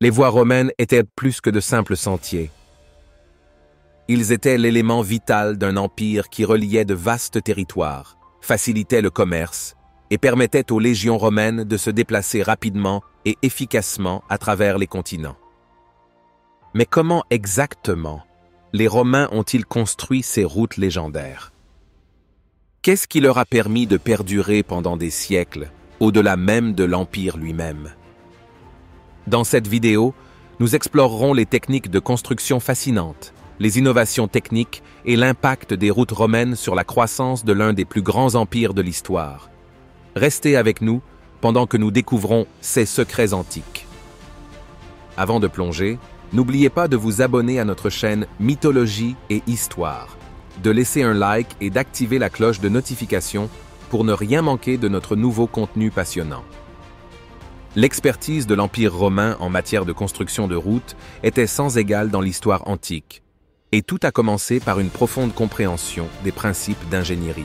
Les voies romaines étaient plus que de simples sentiers. Ils étaient l'élément vital d'un empire qui reliait de vastes territoires, facilitait le commerce et permettait aux légions romaines de se déplacer rapidement et efficacement à travers les continents. Mais comment exactement les Romains ont-ils construit ces routes légendaires? Qu'est-ce qui leur a permis de perdurer pendant des siècles, au-delà même de l'Empire lui-même? Dans cette vidéo, nous explorerons les techniques de construction fascinantes, les innovations techniques et l'impact des routes romaines sur la croissance de l'un des plus grands empires de l'histoire. Restez avec nous pendant que nous découvrons ces secrets antiques. Avant de plonger, n'oubliez pas de vous abonner à notre chaîne Mythologie et Histoire, de laisser un like et d'activer la cloche de notification pour ne rien manquer de notre nouveau contenu passionnant. L'expertise de l'Empire romain en matière de construction de routes était sans égale dans l'histoire antique, et tout a commencé par une profonde compréhension des principes d'ingénierie.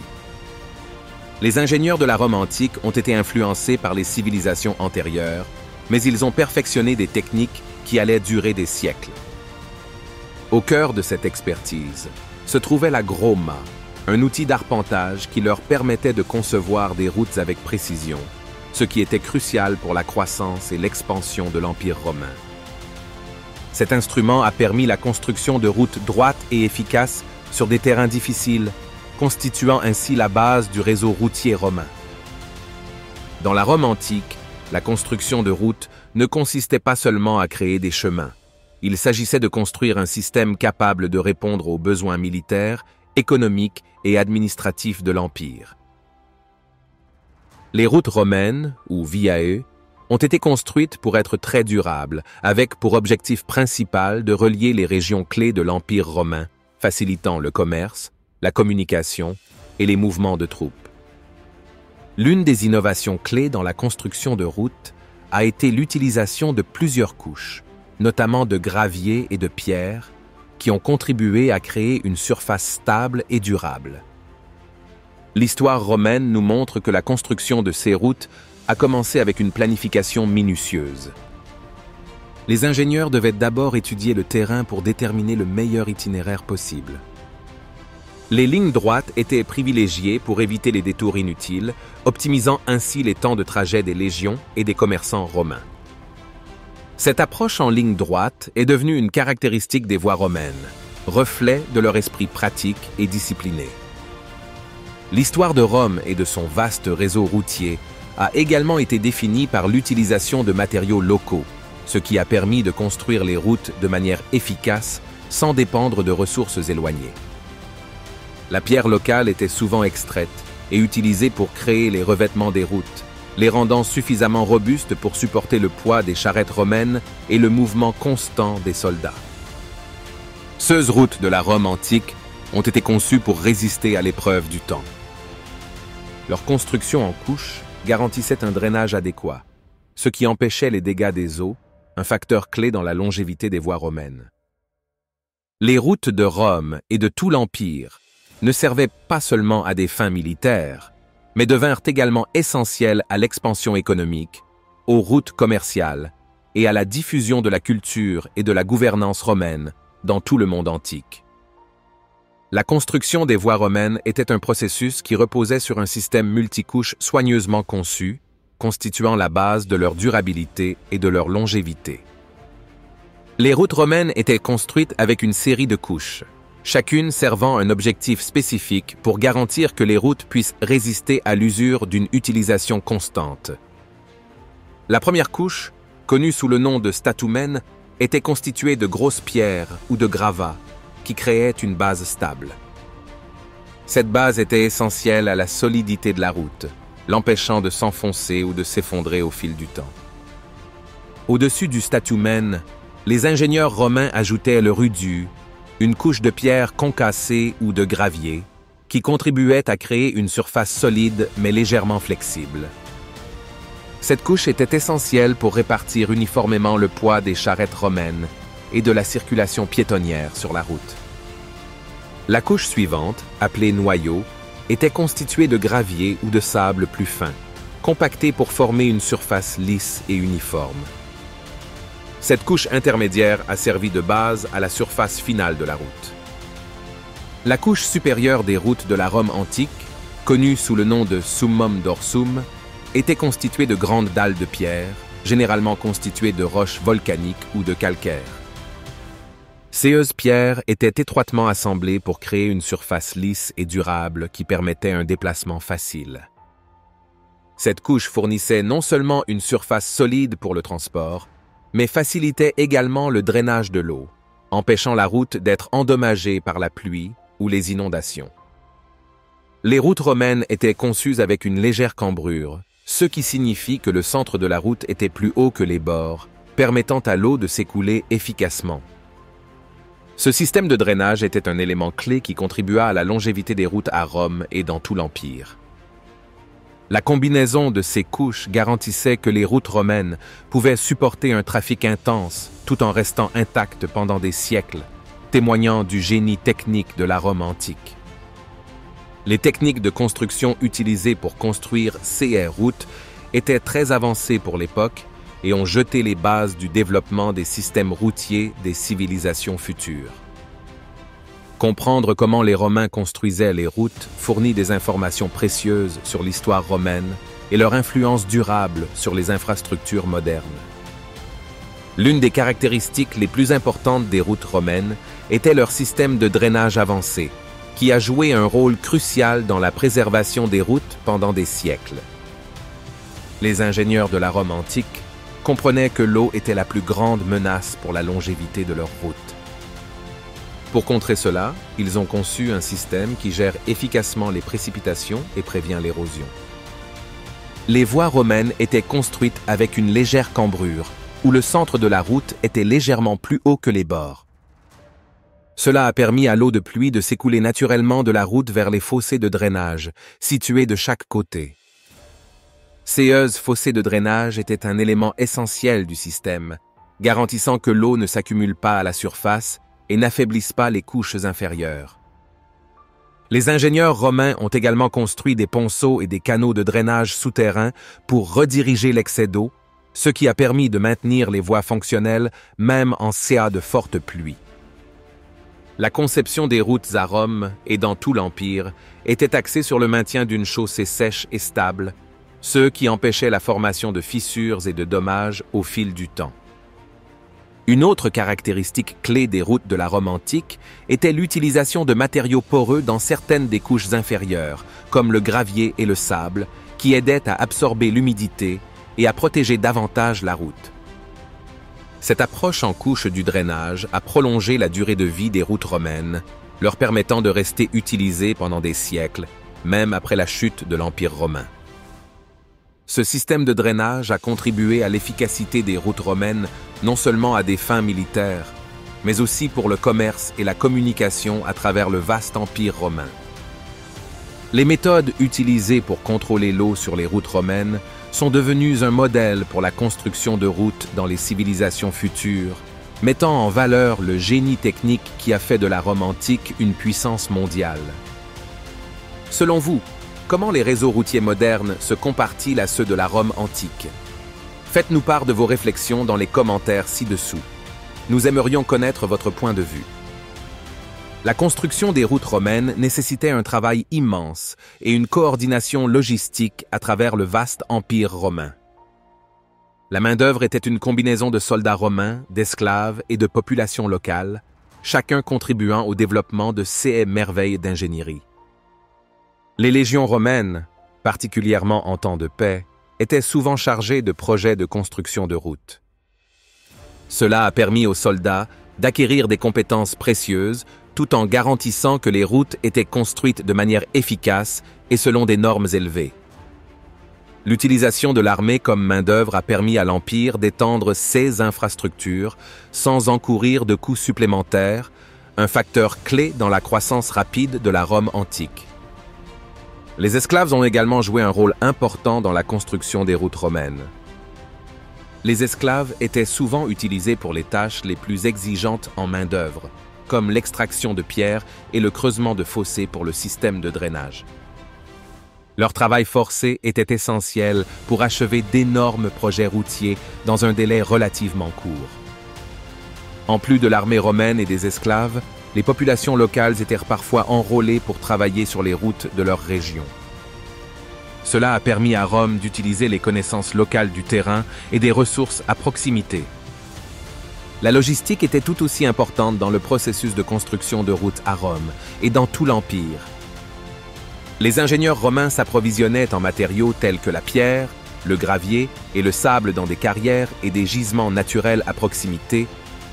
Les ingénieurs de la Rome antique ont été influencés par les civilisations antérieures, mais ils ont perfectionné des techniques qui allaient durer des siècles. Au cœur de cette expertise se trouvait la groma, un outil d'arpentage qui leur permettait de concevoir des routes avec précision, ce qui était crucial pour la croissance et l'expansion de l'Empire romain. Cet instrument a permis la construction de routes droites et efficaces sur des terrains difficiles, constituant ainsi la base du réseau routier romain. Dans la Rome antique, la construction de routes ne consistait pas seulement à créer des chemins. Il s'agissait de construire un système capable de répondre aux besoins militaires, économiques et administratifs de l'Empire. Les routes romaines, ou viae, ont été construites pour être très durables, avec pour objectif principal de relier les régions clés de l'Empire romain, facilitant le commerce, la communication et les mouvements de troupes. L'une des innovations clés dans la construction de routes a été l'utilisation de plusieurs couches, notamment de gravier et de pierre, qui ont contribué à créer une surface stable et durable. L'histoire romaine nous montre que la construction de ces routes a commencé avec une planification minutieuse. Les ingénieurs devaient d'abord étudier le terrain pour déterminer le meilleur itinéraire possible. Les lignes droites étaient privilégiées pour éviter les détours inutiles, optimisant ainsi les temps de trajet des légions et des commerçants romains. Cette approche en ligne droite est devenue une caractéristique des voies romaines, reflet de leur esprit pratique et discipliné. L'histoire de Rome et de son vaste réseau routier a également été définie par l'utilisation de matériaux locaux, ce qui a permis de construire les routes de manière efficace sans dépendre de ressources éloignées. La pierre locale était souvent extraite et utilisée pour créer les revêtements des routes, les rendant suffisamment robustes pour supporter le poids des charrettes romaines et le mouvement constant des soldats. Ces routes de la Rome antique ont été conçues pour résister à l'épreuve du temps. Leur construction en couches garantissait un drainage adéquat, ce qui empêchait les dégâts des eaux, un facteur clé dans la longévité des voies romaines. Les routes de Rome et de tout l'Empire ne servaient pas seulement à des fins militaires, mais devinrent également essentielles à l'expansion économique, aux routes commerciales et à la diffusion de la culture et de la gouvernance romaine dans tout le monde antique. La construction des voies romaines était un processus qui reposait sur un système multicouche soigneusement conçu, constituant la base de leur durabilité et de leur longévité. Les routes romaines étaient construites avec une série de couches, chacune servant un objectif spécifique pour garantir que les routes puissent résister à l'usure d'une utilisation constante. La première couche, connue sous le nom de statumen, était constituée de grosses pierres ou de gravats qui créaient une base stable. Cette base était essentielle à la solidité de la route, l'empêchant de s'enfoncer ou de s'effondrer au fil du temps. Au-dessus du statumen, les ingénieurs romains ajoutaient le rudu, une couche de pierre concassée ou de gravier, qui contribuait à créer une surface solide mais légèrement flexible. Cette couche était essentielle pour répartir uniformément le poids des charrettes romaines et de la circulation piétonnière sur la route. La couche suivante, appelée noyau, était constituée de gravier ou de sable plus fin, compacté pour former une surface lisse et uniforme. Cette couche intermédiaire a servi de base à la surface finale de la route. La couche supérieure des routes de la Rome antique, connue sous le nom de summum dorsum, était constituée de grandes dalles de pierre, généralement constituées de roches volcaniques ou de calcaire. Ces pierres étaient étroitement assemblées pour créer une surface lisse et durable qui permettait un déplacement facile. Cette couche fournissait non seulement une surface solide pour le transport, mais facilitait également le drainage de l'eau, empêchant la route d'être endommagée par la pluie ou les inondations. Les routes romaines étaient conçues avec une légère cambrure, ce qui signifie que le centre de la route était plus haut que les bords, permettant à l'eau de s'écouler efficacement. Ce système de drainage était un élément clé qui contribua à la longévité des routes à Rome et dans tout l'Empire. La combinaison de ces couches garantissait que les routes romaines pouvaient supporter un trafic intense tout en restant intactes pendant des siècles, témoignant du génie technique de la Rome antique. Les techniques de construction utilisées pour construire ces routes étaient très avancées pour l'époque et ont jeté les bases du développement des systèmes routiers des civilisations futures. Comprendre comment les Romains construisaient les routes fournit des informations précieuses sur l'histoire romaine et leur influence durable sur les infrastructures modernes. L'une des caractéristiques les plus importantes des routes romaines était leur système de drainage avancé, qui a joué un rôle crucial dans la préservation des routes pendant des siècles. Les ingénieurs de la Rome antique comprenaient que l'eau était la plus grande menace pour la longévité de leurs routes. Pour contrer cela, ils ont conçu un système qui gère efficacement les précipitations et prévient l'érosion. Les voies romaines étaient construites avec une légère cambrure, où le centre de la route était légèrement plus haut que les bords. Cela a permis à l'eau de pluie de s'écouler naturellement de la route vers les fossés de drainage, situés de chaque côté. Ces fossés de drainage étaient un élément essentiel du système, garantissant que l'eau ne s'accumule pas à la surface et n'affaiblisse pas les couches inférieures. Les ingénieurs romains ont également construit des ponceaux et des canaux de drainage souterrains pour rediriger l'excès d'eau, ce qui a permis de maintenir les voies fonctionnelles même en cas de fortes pluies. La conception des routes à Rome et dans tout l'Empire était axée sur le maintien d'une chaussée sèche et stable, ce qui empêchait la formation de fissures et de dommages au fil du temps. Une autre caractéristique clé des routes de la Rome antique était l'utilisation de matériaux poreux dans certaines des couches inférieures, comme le gravier et le sable, qui aidaient à absorber l'humidité et à protéger davantage la route. Cette approche en couche du drainage a prolongé la durée de vie des routes romaines, leur permettant de rester utilisées pendant des siècles, même après la chute de l'Empire romain. Ce système de drainage a contribué à l'efficacité des routes romaines non seulement à des fins militaires, mais aussi pour le commerce et la communication à travers le vaste empire romain. Les méthodes utilisées pour contrôler l'eau sur les routes romaines sont devenues un modèle pour la construction de routes dans les civilisations futures, mettant en valeur le génie technique qui a fait de la Rome antique une puissance mondiale. Selon vous, comment les réseaux routiers modernes se comparent-ils à ceux de la Rome antique? Faites-nous part de vos réflexions dans les commentaires ci-dessous. Nous aimerions connaître votre point de vue. La construction des routes romaines nécessitait un travail immense et une coordination logistique à travers le vaste empire romain. La main-d'œuvre était une combinaison de soldats romains, d'esclaves et de populations locales, chacun contribuant au développement de ces merveilles d'ingénierie. Les légions romaines, particulièrement en temps de paix, étaient souvent chargées de projets de construction de routes. Cela a permis aux soldats d'acquérir des compétences précieuses tout en garantissant que les routes étaient construites de manière efficace et selon des normes élevées. L'utilisation de l'armée comme main-d'œuvre a permis à l'Empire d'étendre ses infrastructures sans encourir de coûts supplémentaires, un facteur clé dans la croissance rapide de la Rome antique. Les esclaves ont également joué un rôle important dans la construction des routes romaines. Les esclaves étaient souvent utilisés pour les tâches les plus exigeantes en main-d'œuvre, comme l'extraction de pierres et le creusement de fossés pour le système de drainage. Leur travail forcé était essentiel pour achever d'énormes projets routiers dans un délai relativement court. En plus de l'armée romaine et des esclaves, les populations locales étaient parfois enrôlées pour travailler sur les routes de leur région. Cela a permis à Rome d'utiliser les connaissances locales du terrain et des ressources à proximité. La logistique était tout aussi importante dans le processus de construction de routes à Rome et dans tout l'Empire. Les ingénieurs romains s'approvisionnaient en matériaux tels que la pierre, le gravier et le sable dans des carrières et des gisements naturels à proximité,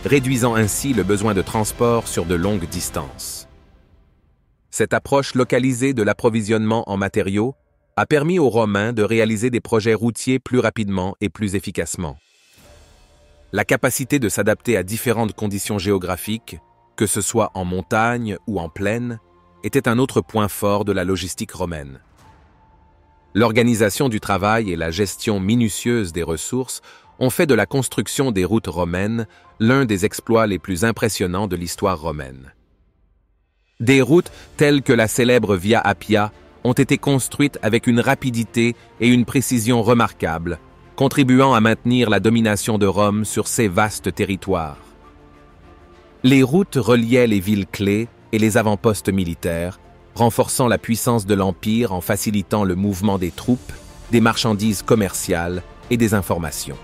réduisant ainsi le besoin de transport sur de longues distances. Cette approche localisée de l'approvisionnement en matériaux a permis aux Romains de réaliser des projets routiers plus rapidement et plus efficacement. La capacité de s'adapter à différentes conditions géographiques, que ce soit en montagne ou en plaine, était un autre point fort de la logistique romaine. L'organisation du travail et la gestion minutieuse des ressources ont fait de la construction des routes romaines l'un des exploits les plus impressionnants de l'histoire romaine. Des routes telles que la célèbre Via Appia ont été construites avec une rapidité et une précision remarquables, contribuant à maintenir la domination de Rome sur ces vastes territoires. Les routes reliaient les villes clés et les avant-postes militaires, renforçant la puissance de l'Empire en facilitant le mouvement des troupes, des marchandises commerciales et des informations.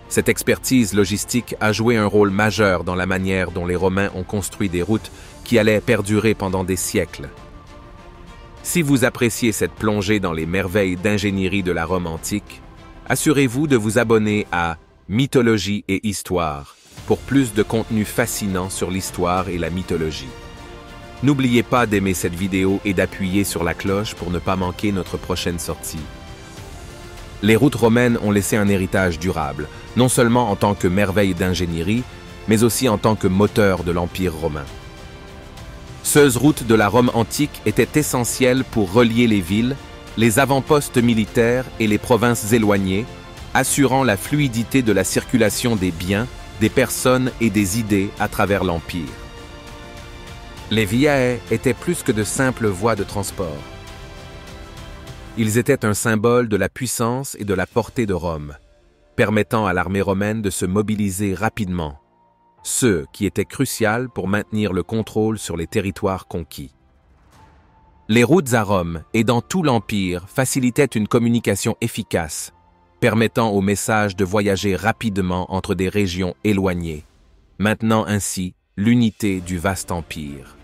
Cette expertise logistique a joué un rôle majeur dans la manière dont les Romains ont construit des routes qui allaient perdurer pendant des siècles. Si vous appréciez cette plongée dans les merveilles d'ingénierie de la Rome antique, assurez-vous de vous abonner à Mythologie et Histoire pour plus de contenu fascinant sur l'histoire et la mythologie. N'oubliez pas d'aimer cette vidéo et d'appuyer sur la cloche pour ne pas manquer notre prochaine sortie. Les routes romaines ont laissé un héritage durable, non seulement en tant que merveille d'ingénierie, mais aussi en tant que moteur de l'Empire romain. Ces routes de la Rome antique étaient essentielles pour relier les villes, les avant-postes militaires et les provinces éloignées, assurant la fluidité de la circulation des biens, des personnes et des idées à travers l'Empire. Les viae étaient plus que de simples voies de transport. Ils étaient un symbole de la puissance et de la portée de Rome, permettant à l'armée romaine de se mobiliser rapidement, ce qui était crucial pour maintenir le contrôle sur les territoires conquis. Les routes à Rome et dans tout l'Empire facilitaient une communication efficace, permettant aux messages de voyager rapidement entre des régions éloignées, maintenant ainsi l'unité du vaste empire.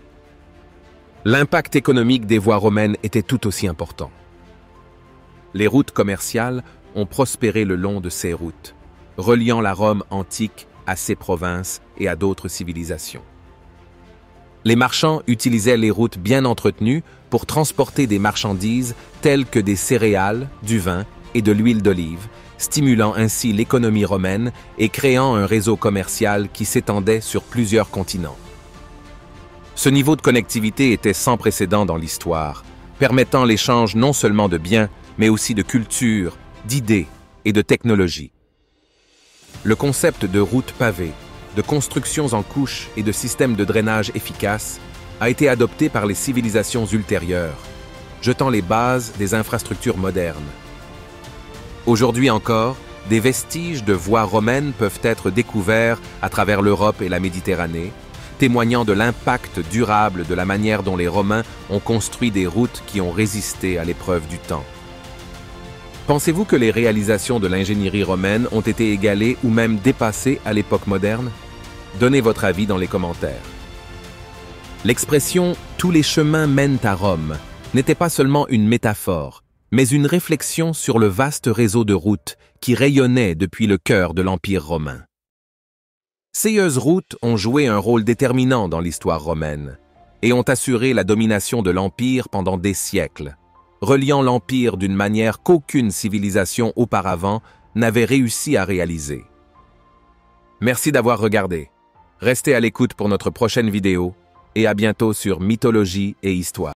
L'impact économique des voies romaines était tout aussi important. Les routes commerciales ont prospéré le long de ces routes, reliant la Rome antique à ses provinces et à d'autres civilisations. Les marchands utilisaient les routes bien entretenues pour transporter des marchandises telles que des céréales, du vin et de l'huile d'olive, stimulant ainsi l'économie romaine et créant un réseau commercial qui s'étendait sur plusieurs continents. Ce niveau de connectivité était sans précédent dans l'histoire, permettant l'échange non seulement de biens, mais aussi de culture, d'idées et de technologies. Le concept de routes pavées, de constructions en couches et de systèmes de drainage efficaces a été adopté par les civilisations ultérieures, jetant les bases des infrastructures modernes. Aujourd'hui encore, des vestiges de voies romaines peuvent être découverts à travers l'Europe et la Méditerranée, témoignant de l'impact durable de la manière dont les Romains ont construit des routes qui ont résisté à l'épreuve du temps. Pensez-vous que les réalisations de l'ingénierie romaine ont été égalées ou même dépassées à l'époque moderne? Donnez votre avis dans les commentaires. L'expression « tous les chemins mènent à Rome » n'était pas seulement une métaphore, mais une réflexion sur le vaste réseau de routes qui rayonnait depuis le cœur de l'Empire romain. Ces routes ont joué un rôle déterminant dans l'histoire romaine et ont assuré la domination de l'Empire pendant des siècles, reliant l'Empire d'une manière qu'aucune civilisation auparavant n'avait réussi à réaliser. Merci d'avoir regardé. Restez à l'écoute pour notre prochaine vidéo et à bientôt sur Mythologie et Histoire.